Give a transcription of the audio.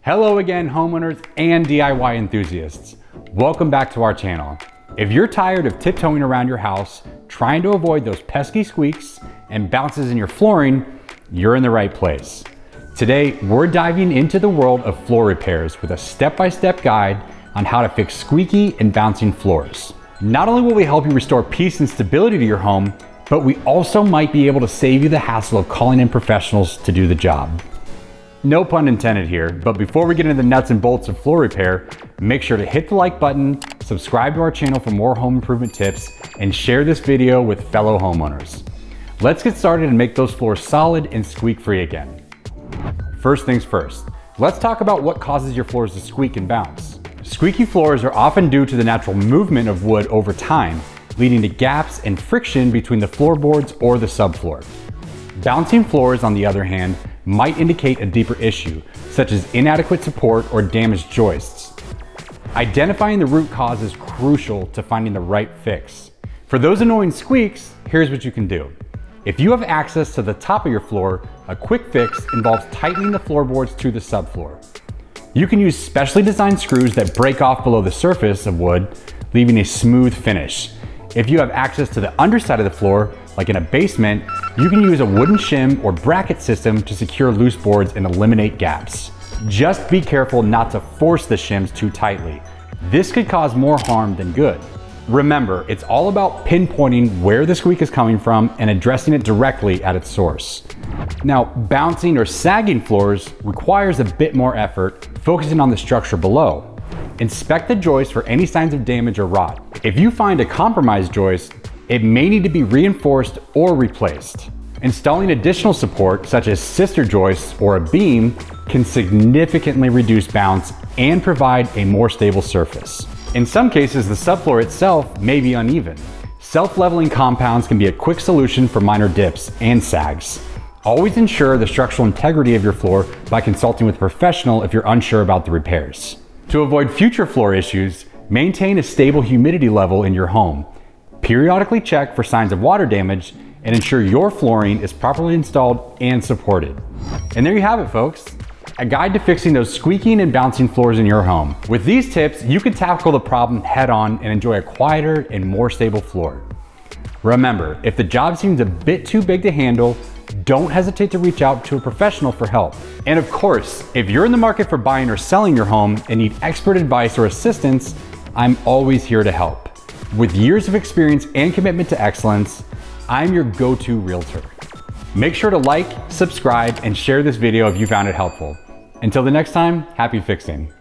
Hello again, homeowners and DIY enthusiasts. Welcome back to our channel. If you're tired of tiptoeing around your house, trying to avoid those pesky squeaks and bounces in your flooring, you're in the right place. Today, we're diving into the world of floor repairs with a step-by-step guide on how to fix squeaky and bouncing floors. Not only will we help you restore peace and stability to your home, but we also might be able to save you the hassle of calling in professionals to do the job. No pun intended here, but before we get into the nuts and bolts of floor repair, make sure to hit the like button, subscribe to our channel for more home improvement tips, and share this video with fellow homeowners. Let's get started and make those floors solid and squeak-free again. First things first, let's talk about what causes your floors to squeak and bounce. Squeaky floors are often due to the natural movement of wood over time, leading to gaps and friction between the floorboards or the subfloor. Bouncing floors, on the other hand, might indicate a deeper issue, such as inadequate support or damaged joists. Identifying the root cause is crucial to finding the right fix. For those annoying squeaks, here's what you can do. If you have access to the top of your floor, a quick fix involves tightening the floorboards to the subfloor. You can use specially designed screws that break off below the surface of wood, leaving a smooth finish. If you have access to the underside of the floor, like in a basement, you can use a wooden shim or bracket system to secure loose boards and eliminate gaps. Just be careful not to force the shims too tightly. This could cause more harm than good. Remember, it's all about pinpointing where the squeak is coming from and addressing it directly at its source. Now, bouncing or sagging floors requires a bit more effort, focusing on the structure below. Inspect the joist for any signs of damage or rot. If you find a compromised joist, it may need to be reinforced or replaced. Installing additional support, such as sister joists or a beam, can significantly reduce bounce and provide a more stable surface. In some cases, the subfloor itself may be uneven. Self-leveling compounds can be a quick solution for minor dips and sags. Always ensure the structural integrity of your floor by consulting with a professional if you're unsure about the repairs. To avoid future floor issues, maintain a stable humidity level in your home. Periodically check for signs of water damage and ensure your flooring is properly installed and supported. And there you have it, folks. A guide to fixing those squeaking and bouncing floors in your home. With these tips, you can tackle the problem head on and enjoy a quieter and more stable floor. Remember, if the job seems a bit too big to handle, don't hesitate to reach out to a professional for help. And of course, if you're in the market for buying or selling your home and need expert advice or assistance, I'm always here to help. With years of experience and commitment to excellence, I'm your go-to realtor. Make sure to like, subscribe, and share this video if you found it helpful. Until the next time, happy fixing.